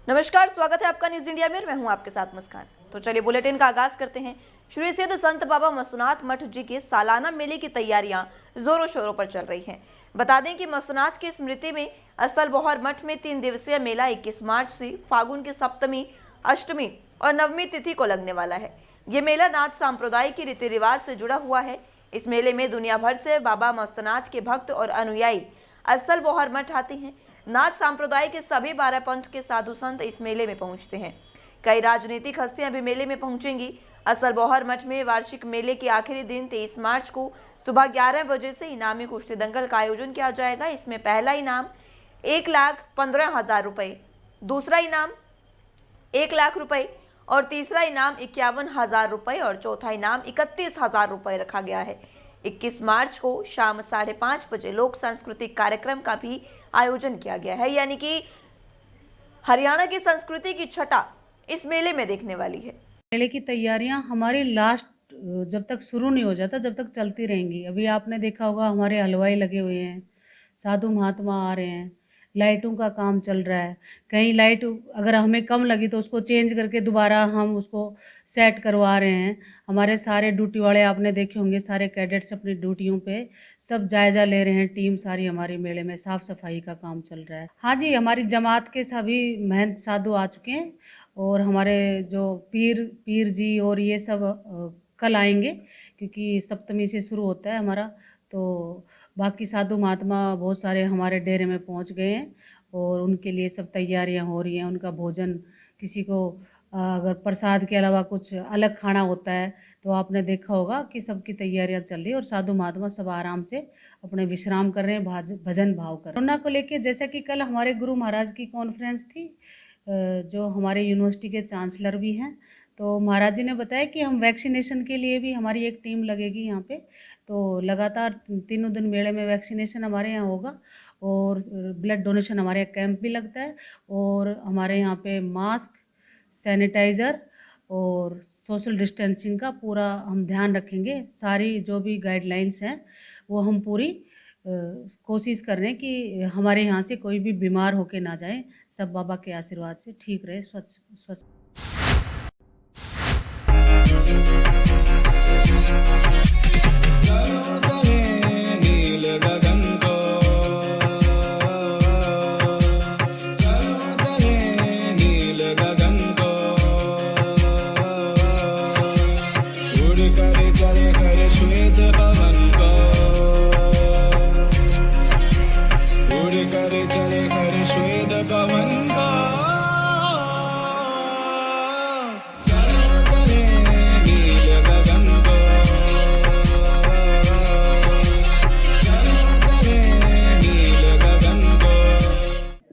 नमस्कार, स्वागत है आपका न्यूज इंडिया में। मैं हूं आपके साथ मुस्कान। तो चलिए बुलेटिन का आगाज करते हैं। श्री सिद्ध संत बाबा मस्तुनाथ मठ जी के सालाना मेले की तैयारियां जोरों शोरों पर चल रही हैं। बता दें कि मस्तुनाथ की स्मृति में असलबोहर मठ में 3 दिवसीय मेला 21 मार्च से फागुन की सप्तमी, अष्टमी और नवमी तिथि को लगने वाला है। ये मेला नाथ संप्रदाय के रीति रिवाज से जुड़ा हुआ है। इस मेले में दुनिया भर से बाबा मस्तुनाथ के भक्त और अनुयायी असलबोहर मठ आते हैं। नाथ संप्रदाय के सभी 12 पंथ के साधु संत इस मेले में पहुंचते हैं। कई राजनीतिक हस्तियां भी मेले में पहुंचेंगी। असलबोहर मठ में वार्षिक मेले के आखिरी दिन 23 मार्च को सुबह 11 बजे से इनामी कुश्ती दंगल का आयोजन किया जाएगा। इसमें पहला इनाम 1,15,000 रुपये, दूसरा इनाम 1 लाख रुपये और तीसरा इनाम 51,000 रुपये और चौथा इनाम 31,000 रुपये रखा गया है। 21 मार्च को शाम 5:30 बजे लोक सांस्कृतिक कार्यक्रम का भी आयोजन किया गया है, यानी कि हरियाणा की संस्कृति की छटा इस मेले में देखने वाली है। मेले की तैयारियां हमारी लास्ट जब तक शुरू नहीं हो जाता जब तक चलती रहेंगी। अभी आपने देखा होगा हमारे हलवाई लगे हुए हैं, साधु महात्मा आ रहे हैं, लाइटों का काम चल रहा है। कहीं लाइट अगर हमें कम लगी तो उसको चेंज करके दोबारा हम उसको सेट करवा रहे हैं। हमारे सारे ड्यूटी वाले आपने देखे होंगे, सारे कैडेट्स अपनी ड्यूटियों पे सब जायजा ले रहे हैं। टीम सारी हमारी मेले में साफ सफाई का काम चल रहा है। हाँ जी, हमारी जमात के सभी महंत साधु आ चुके हैं और हमारे जो पीर जी और ये सब कल आएंगे, क्योंकि सप्तमी से शुरू होता है हमारा। तो बाकी साधु महात्मा बहुत सारे हमारे डेरे में पहुंच गए हैं और उनके लिए सब तैयारियां हो रही हैं। उनका भोजन, किसी को अगर प्रसाद के अलावा कुछ अलग खाना होता है तो आपने देखा होगा कि सबकी तैयारियां चल रही है और साधु महात्मा सब आराम से अपने विश्राम कर रहे हैं, भजन भाव कर रहे हैं। कोरोना को लेके जैसा कि कल हमारे गुरु महाराज की कॉन्फ्रेंस थी, जो हमारे यूनिवर्सिटी के चांसलर भी हैं, तो महाराज जी ने बताया कि हम वैक्सीनेशन के लिए भी हमारी एक टीम लगेगी यहाँ पे। तो लगातार 3 दिन मेले में वैक्सीनेशन हमारे यहाँ होगा और ब्लड डोनेशन हमारे यहाँ कैंप भी लगता है और हमारे यहाँ पे मास्क, सैनिटाइज़र और सोशल डिस्टेंसिंग का पूरा हम ध्यान रखेंगे। सारी जो भी गाइडलाइंस हैं वो हम पूरी कोशिश कर रहे हैं कि हमारे यहाँ से कोई भी बीमार होके ना जाए। सब बाबा के आशीर्वाद से ठीक रहे, स्वस्थ।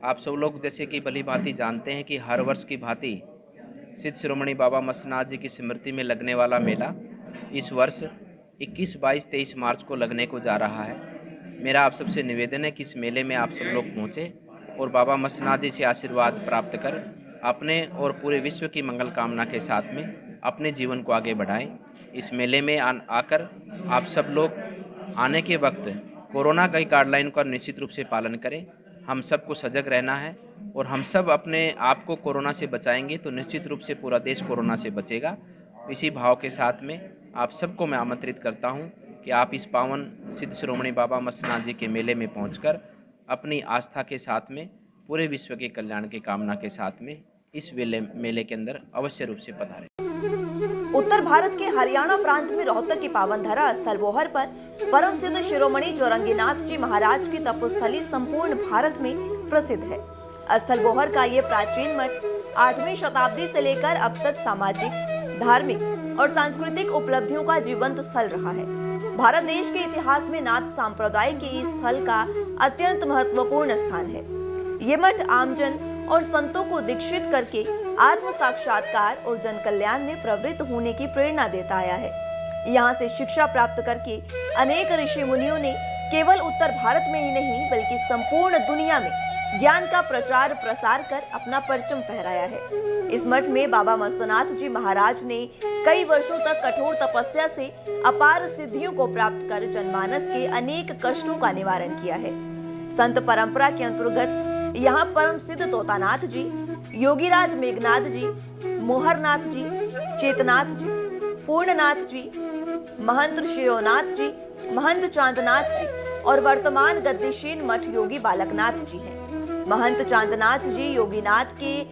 आप सब लोग जैसे कि भली भांति जानते हैं कि हर वर्ष की भांति सिद्ध शिरोमणि बाबा मस्तुनाथ जी की स्मृति में लगने वाला मेला इस वर्ष 21, 22, 23 मार्च को लगने को जा रहा है। मेरा आप सबसे निवेदन है कि इस मेले में आप सब लोग पहुँचें और बाबा मस्तुनाथ जी से आशीर्वाद प्राप्त कर अपने और पूरे विश्व की मंगल कामना के साथ में अपने जीवन को आगे बढ़ाएं। इस मेले में आकर आप सब लोग आने के वक्त कोरोना की गाइडलाइन का निश्चित रूप से पालन करें। हम सबको सजग रहना है और हम सब अपने आप को कोरोना से बचाएंगे तो निश्चित रूप से पूरा देश कोरोना से बचेगा। इसी भाव के साथ में आप सबको मैं आमंत्रित करता हूं कि आप इस पावन सिद्ध शिरोमणि बाबा मस्तुनाथ जी के मेले में पहुंचकर अपनी आस्था के साथ में पूरे विश्व के कल्याण की कामना के साथ में इस मेले के अंदर अवश्य रूप से पधारें। उत्तर भारत के हरियाणा प्रांत में रोहतक की पावन धरा असलबोहर पर परम सिद्ध शिरोमणि जोरंगीनाथ जी महाराज की तपोस्थली संपूर्ण भारत में प्रसिद्ध है। असलबोहर का ये प्राचीन मठ 8वीं शताब्दी से लेकर अब तक सामाजिक, धार्मिक और सांस्कृतिक उपलब्धियों का जीवंत स्थल रहा है। भारत देश के इतिहास में नाथ संप्रदाय के इस स्थल का अत्यंत महत्वपूर्ण स्थान है। ये मठ आमजन और संतों को दीक्षित करके आत्म साक्षात्कार और जन कल्याण में प्रवृत्त होने की प्रेरणा देता आया है। यहाँ से शिक्षा प्राप्त करके अनेक ऋषि मुनियों ने केवल उत्तर भारत में ही नहीं बल्कि संपूर्ण दुनिया में ज्ञान का प्रचार प्रसार कर अपना परचम फहराया है। इस मठ में बाबा मस्तुनाथ जी महाराज ने कई वर्षों तक कठोर तपस्या से अपार सिद्धियों को प्राप्त कर जनमानस के अनेक कष्टों का निवारण किया है। संत परंपरा के अंतर्गत यहाँ परम सिद्ध तोतानाथ जी, योगीराज मेघनाथ जी, मोहरनाथ जी, चेतनाथ जी, पूर्णनाथ जी, महंत शिरोनाथ जी, महंत चांदनाथ जी और वर्तमान गद्दीशीन मठ योगी बालकनाथ जी हैं। महंत चांदनाथ जी योगीनाथ के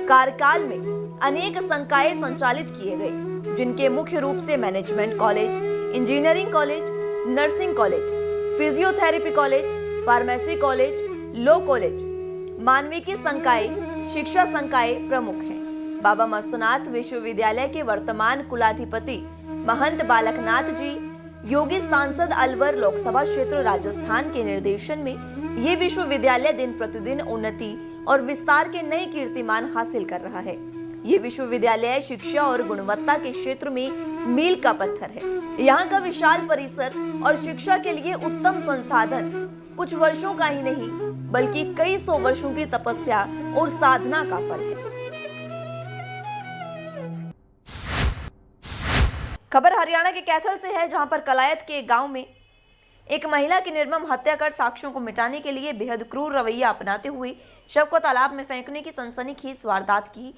कार्यकाल में अनेक संकाय संचालित किए गए, जिनके मुख्य रूप से management college, engineering college, nursing college, physiotherapy college, pharmacy college, law college, मानविकी संकाय, शिक्षा संकाय प्रमुख हैं। बाबा मस्तुनाथ विश्वविद्यालय के वर्तमान कुलाधिपति महंत बालकनाथ जी योगी सांसद अलवर लोकसभा क्षेत्र राजस्थान के निर्देशन में ये विश्वविद्यालय दिन प्रतिदिन उन्नति और विस्तार के नए कीर्तिमान हासिल कर रहा है। ये विश्वविद्यालय शिक्षा और गुणवत्ता के क्षेत्र में मील का पत्थर है। यहाँ का विशाल परिसर और शिक्षा के लिए उत्तम संसाधन कुछ वर्षों का ही नहीं बल्कि कई सौ वर्षों की तपस्या और साधना का फल है। खबर हरियाणा के कैथल से है, जहां पर कलायत के गांव में एक महिला की निर्मम हत्या कर साक्ष्यों को मिटाने के लिए बेहद क्रूर रवैया अपनाते हुए शव को तालाब में फेंकने की सनसनीखेज वारदात की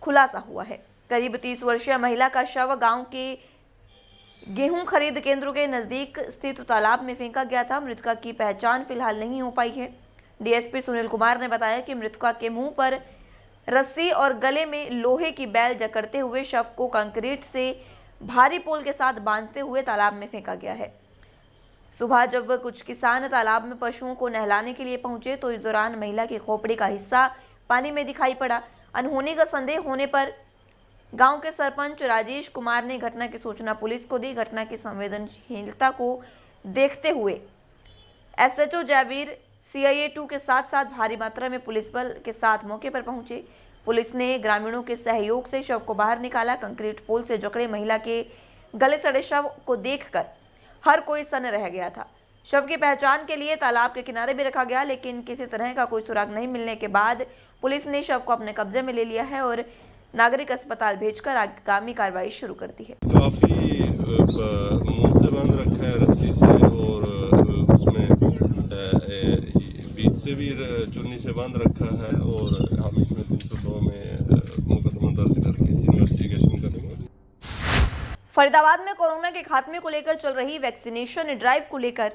खुलासा हुआ है। करीब 30 वर्षीय महिला का शव गांव के गेहूं खरीद केंद्र के नजदीक स्थित तालाब में फेंका गया था। मृतका की पहचान फिलहाल नहीं हो पाई है। डीएसपी सुनील कुमार ने बताया कि मृतका के मुंह पर रस्सी और गले में लोहे की बैल जकड़ते हुए शव को कंक्रीट से भारी पोल के साथ बांधते हुए तालाब में फेंका गया है। सुबह जब कुछ किसान तालाब में पशुओं को नहलाने के लिए पहुंचे तो इस दौरान महिला की खोपड़ी का हिस्सा पानी में दिखाई पड़ा। अनहोनी का संदेह होने पर गांव के सरपंच राजेश कुमार ने घटना की सूचना पुलिस को दी। घटना की संवेदनशीलता को देखते हुए एसएचओ जयवीर CIA 2 के साथ साथ भारी मात्रा में पुलिस बल के साथ मौके पर पहुंचे। पुलिस ने ग्रामीणों के सहयोग से शव को बाहर निकाला। कंक्रीट पोल से जकड़े महिला के गले सड़े शव को देखकर हर कोई सन्न रह गया था। शव की पहचान के लिए तालाब के किनारे भी रखा गया, लेकिन किसी तरह का कोई सुराग नहीं मिलने के बाद पुलिस ने शव को अपने कब्जे में ले लिया है और नागरिक अस्पताल भेजकर आगामी कार्रवाई शुरू कर दी है। काफी मुंह से बांध रखा है रस्सी से और उसमें बीच से भी चुन्नी से बांध रखा है और हम इसमें 302 में मुकदमा दर्ज करके इन्वेस्टिगेशन करेंगे। फरीदाबाद में कोरोना के खात्मे को लेकर चल रही वैक्सीनेशन ड्राइव को लेकर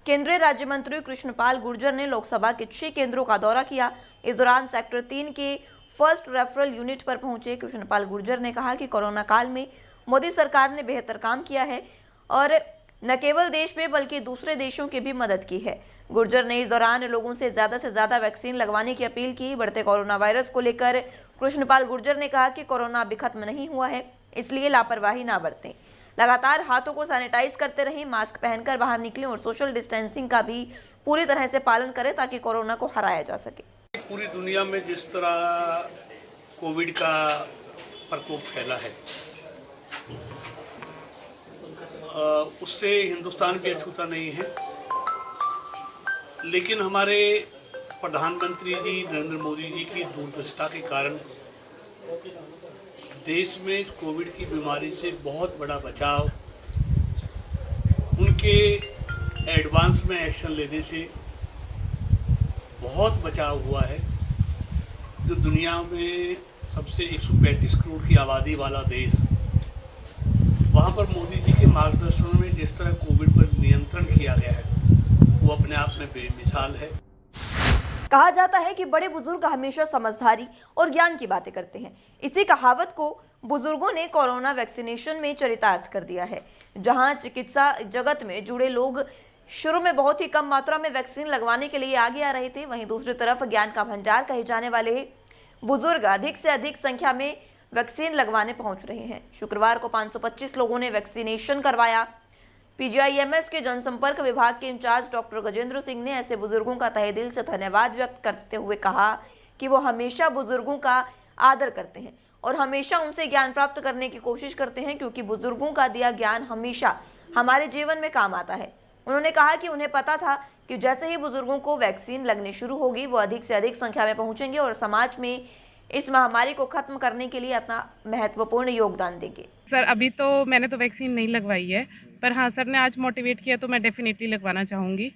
केंद्रीय राज्य मंत्री कृष्णपाल गुर्जर ने लोकसभा के 6 केंद्रों का दौरा किया। इस दौरान सेक्टर 3 के फर्स्ट रेफरल यूनिट पर पहुंचे कृष्णपाल गुर्जर ने कहा कि कोरोना काल में मोदी सरकार ने बेहतर काम किया है और न केवल देश में बल्कि दूसरे देशों की भी मदद की है। गुर्जर ने इस दौरान लोगों से ज्यादा वैक्सीन लगवाने की अपील की। बढ़ते कोरोना वायरस को लेकर कृष्णपाल गुर्जर ने कहा कि कोरोना अभी खत्म नहीं हुआ है, इसलिए लापरवाही ना बरतें। लगातार हाथों को सैनिटाइज करते रहें, मास्क पहनकर बाहर निकलें और सोशल डिस्टेंसिंग का भी पूरी तरह से पालन करें ताकि कोरोना को हराया जा सके। पूरी दुनिया में जिस तरह कोविड का प्रकोप फैला है उससे हिंदुस्तान भी अछूता नहीं है, लेकिन हमारे प्रधानमंत्री जी नरेंद्र मोदी जी की दूरदृष्टा के कारण देश में इस कोविड की बीमारी से बहुत बड़ा बचाव, उनके एडवांस में एक्शन लेने से बहुत बचाव हुआ है। जो दुनिया में सबसे 135 करोड़ की आबादी वाला देश, वहाँ पर मोदी जी के मार्गदर्शन में जिस तरह कोविड पर नियंत्रण किया गया है वो अपने आप में बेमिसाल है। कहा जाता है कि बड़े बुजुर्ग हमेशा समझदारी और ज्ञान की बातें करते हैं। इसी कहावत को बुजुर्गों ने कोरोना वैक्सीनेशन में चरितार्थ कर दिया है। जहां चिकित्सा जगत में जुड़े लोग शुरू में बहुत ही कम मात्रा में वैक्सीन लगवाने के लिए आगे आ रहे थे, वहीं दूसरी तरफ ज्ञान का भंडार कहे जाने वाले बुजुर्ग अधिक से अधिक संख्या में वैक्सीन लगवाने पहुंच रहे हैं। शुक्रवार को 525 लोगों ने वैक्सीनेशन करवाया। PGIMS के जनसंपर्क विभाग के इंचार्ज डॉक्टर गजेंद्र सिंह ने ऐसे बुजुर्गों का तहे दिल से धन्यवाद व्यक्त करते हुए कहा कि वो हमेशा बुजुर्गों का आदर करते हैं और हमेशा उनसे ज्ञान प्राप्त करने की कोशिश करते हैं, क्योंकि बुजुर्गों का दिया ज्ञान हमेशा हमारे जीवन में काम आता है। उन्होंने कहा कि उन्हें पता था कि जैसे ही बुजुर्गों को वैक्सीन लगनी शुरू होगी वो अधिक से अधिक संख्या में पहुंचेंगे और समाज में इस महामारी को खत्म करने के लिए अपना महत्वपूर्ण योगदान देंगे। सर अभी तो मैंने तो वैक्सीन नहीं लगवाई है, पर हाँ सर ने आज मोटिवेट किया तो मैं डेफिनेटली लगवाना चाहूँगी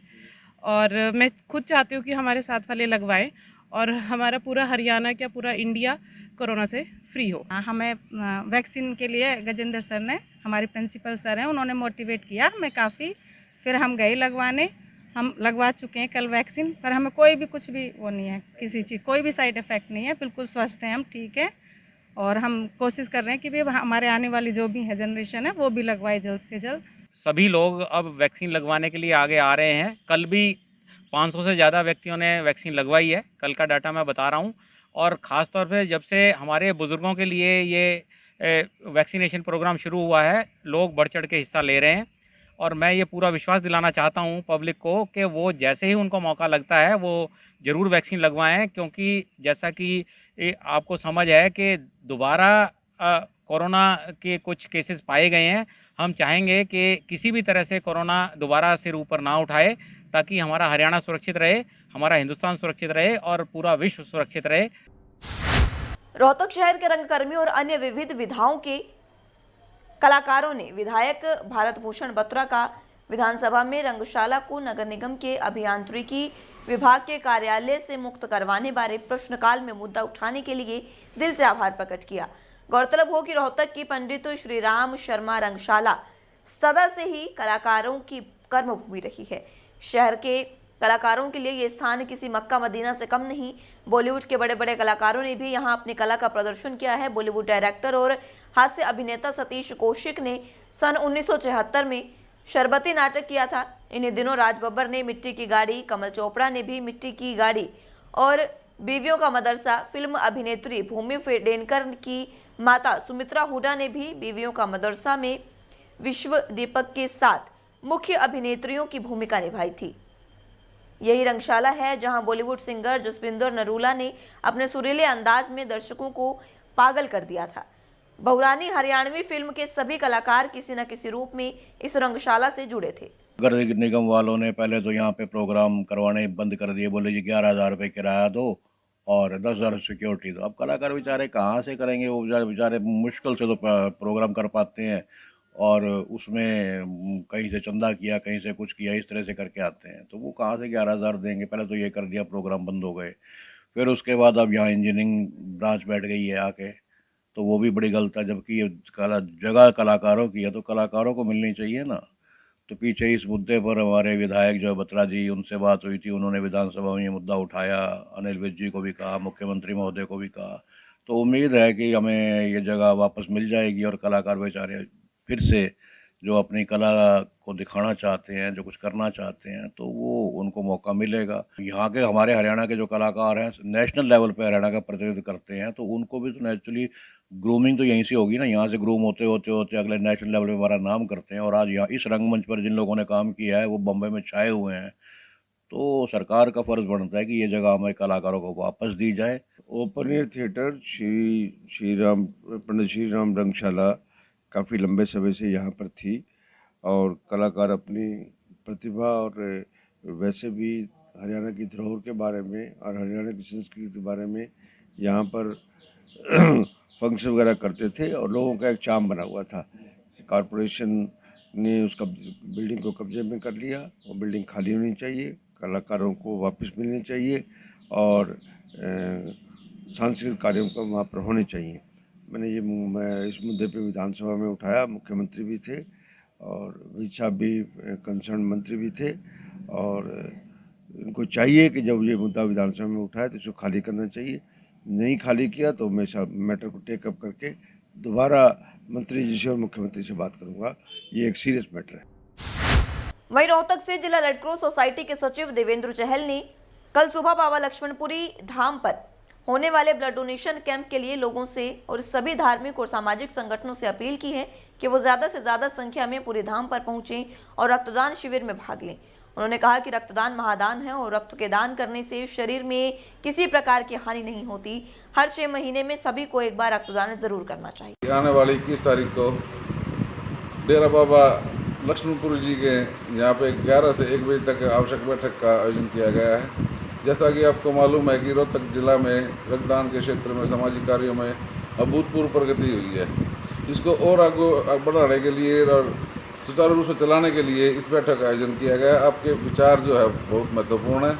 और मैं खुद चाहती हूँ कि हमारे साथ वाले लगवाएं और हमारा पूरा हरियाणा क्या पूरा इंडिया कोरोना से फ्री हो। हमें वैक्सीन के लिए गजेंद्र सर ने, हमारे प्रिंसिपल सर हैं, उन्होंने मोटिवेट किया हमें काफ़ी। फिर हम गए लगवाने, हम लगवा चुके हैं कल वैक्सीन, पर हमें कोई भी कुछ भी वो नहीं है, किसी चीज़ कोई भी साइड इफ़ेक्ट नहीं है, बिल्कुल स्वस्थ हैं हम, ठीक है। और हम कोशिश कर रहे हैं कि भी हमारे आने वाली जो भी है जनरेशन है वो भी लगवाए जल्द से जल्द। सभी लोग अब वैक्सीन लगवाने के लिए आगे आ रहे हैं। कल भी 500 से ज़्यादा व्यक्तियों ने वैक्सीन लगवाई है, कल का डाटा मैं बता रहा हूँ। और ख़ास तौर पे जब से हमारे बुज़ुर्गों के लिए ये वैक्सीनेशन प्रोग्राम शुरू हुआ है, लोग बढ़ चढ़ के हिस्सा ले रहे हैं। और मैं ये पूरा विश्वास दिलाना चाहता हूँ पब्लिक को कि वो जैसे ही उनको मौका लगता है वो ज़रूर वैक्सीन लगवाएं, क्योंकि जैसा कि आपको समझ है कि दोबारा कोरोना के कुछ केसेस पाए गए हैं। हम चाहेंगे कि किसी भी तरह से कोरोना दोबारा सिर ऊपर ना उठाए, ताकि हमारा हरियाणा सुरक्षित रहे, हमारा हिंदुस्तान सुरक्षित रहे और पूरा विश्व सुरक्षित रहे। रोहतक शहर के रंगकर्मियों और अन्य विविध विधाओं के कलाकारों ने विधायक भारत भूषण बत्रा का विधानसभा में रंगशाला को नगर निगम के अभियांत्रिकी विभाग के कार्यालय से मुक्त करवाने बारे प्रश्नकाल में मुद्दा उठाने के लिए दिल से आभार प्रकट किया। गौरतलब हो कि रोहतक की पंडित श्री राम शर्मा रंगशाला सदा से ही कलाकारों की कर्मभूमि रही है। शहर के कलाकारों के लिए ये स्थान किसी मक्का मदीना से कम नहीं। बॉलीवुड के बड़े बड़े कलाकारों ने भी यहाँ अपनी कला का प्रदर्शन किया है। बॉलीवुड डायरेक्टर और हास्य अभिनेता सतीश कौशिक ने सन 1976 में शरबती नाटक किया था। इन्हीं दिनों राज बब्बर ने मिट्टी की गाड़ी, कमल चोपड़ा ने भी मिट्टी की गाड़ी और बीवियों का मदरसा, फिल्म अभिनेत्री भूमि फेडेनकर की माता सुमित्रा हुडा ने भी बीवियों का मदरसा में विश्व दीपक के साथ मुख्य अभिनेत्रियों की भूमिका निभाई थी। यही रंगशाला है जहां बॉलीवुड सिंगर जसविंदर नरूला ने अपने सुरीले अंदाज में दर्शकों को पागल कर दिया था। बहुरानी हरियाणवी फिल्म के सभी कलाकार किसी न किसी रूप में इस रंगशाला से जुड़े थे। नगर निगम वालों ने पहले तो यहाँ पे प्रोग्राम करवाने बंद कर दिए, बोले जी 11,000 रुपये किराया दो और 10,000 सिक्योरिटी दो। अब कलाकार बेचारे कहाँ से करेंगे, वो बेचारे मुश्किल से तो प्रोग्राम कर पाते हैं और उसमें कहीं से चंदा किया, कहीं से कुछ किया, इस तरह से करके आते हैं, तो वो कहाँ से 11,000 देंगे। पहले तो ये कर दिया, प्रोग्राम बंद हो गए। फिर उसके बाद अब यहाँ इंजीनियरिंग ब्रांच बैठ गई है आके, तो वो भी बड़ी गलत है। जबकि ये जगह कलाकारों की है तो कलाकारों को मिलनी चाहिए ना। तो पीछे इस मुद्दे पर हमारे विधायक जो बत्रा जी, उनसे बात हुई थी, उन्होंने विधानसभा में ये मुद्दा उठाया, अनिल विज जी को भी कहा, मुख्यमंत्री महोदय को भी कहा। तो उम्मीद है कि हमें ये जगह वापस मिल जाएगी और कलाकार बेचारे फिर से जो अपनी कला को दिखाना चाहते हैं, जो कुछ करना चाहते हैं, तो वो उनको मौका मिलेगा। यहाँ के हमारे हरियाणा के जो कलाकार हैं नेशनल लेवल पे हरियाणा का प्रतिनिधित्व करते हैं, तो उनको भी तो नेचुरली ग्रूमिंग तो यहीं से होगी ना। यहाँ से ग्रूम होते होते होते अगले नेशनल लेवल पे हमारा नाम करते हैं। और आज यहाँ इस रंगमंच पर जिन लोगों ने काम किया है वो बम्बई में छाए हुए हैं, तो सरकार का फर्ज बनता है कि ये जगह हमारे कलाकारों को वापस दी जाए। Open air theatre Pandit Shri Ram रंगशाला काफ़ी लंबे समय से यहाँ पर थी और कलाकार अपनी प्रतिभा और वैसे भी हरियाणा की धरोहर के बारे में और हरियाणा की संस्कृति के बारे में यहाँ पर फंक्शन वगैरह करते थे और लोगों का एक चार्म बना हुआ था। कॉरपोरेशन ने उसका बिल्डिंग को कब्जे में कर लिया। वो बिल्डिंग खाली होनी चाहिए, कलाकारों को वापस मिलनी चाहिए और सांस्कृतिक कार्यों का वहाँ पर होने चाहिए। मैं इस मुद्दे पे विधानसभा में उठाया, मुख्यमंत्री भी थे और विज साहब भी कंसर्न मंत्री भी थे और इनको चाहिए कि जब ये मुद्दा विधानसभा में उठाए तो इसको खाली करना चाहिए। नहीं खाली किया तो मैं सब मैटर को टेकअप करके दोबारा मंत्री जी से और मुख्यमंत्री से बात करूंगा। ये एक सीरियस मैटर है। वहीं रोहतक से जिला रेड क्रॉस सोसाइटी के सचिव देवेंद्र चहल ने कल सुबह बाबा लक्ष्मणपुरी धाम पर होने वाले ब्लड डोनेशन कैंप के लिए लोगों से और सभी धार्मिक और सामाजिक संगठनों से अपील की है कि वो ज़्यादा से ज़्यादा संख्या में पूरे धाम पर पहुंचें और रक्तदान शिविर में भाग लें। उन्होंने कहा कि रक्तदान महादान है और रक्त के दान करने से शरीर में किसी प्रकार की हानि नहीं होती। हर 6 महीने में सभी को एक बार रक्तदान जरूर करना चाहिए। आने वाली 21 तारीख को डेरा बाबा लक्ष्मणपुरी जी के यहाँ पे 11 से 1 बजे तक आवश्यक बैठक का आयोजन किया गया है। जैसा कि आपको मालूम है कि रोहतक जिला में रक्तदान के क्षेत्र में सामाजिक कार्यों में अभूतपूर्व प्रगति हुई है। इसको और आगे बढ़ाने के लिए और सुचारू रूप से चलाने के लिए इस बैठक का आयोजन किया गया। आपके विचार जो है बहुत महत्वपूर्ण है।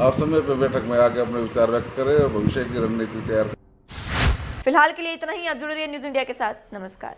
आप समय पर बैठक में आके अपने विचार व्यक्त करें और भविष्य की रणनीति तैयार करें। फिलहाल के लिए इतना ही। आप जुड़े रहिए न्यूज़ इंडिया के साथ। नमस्कार।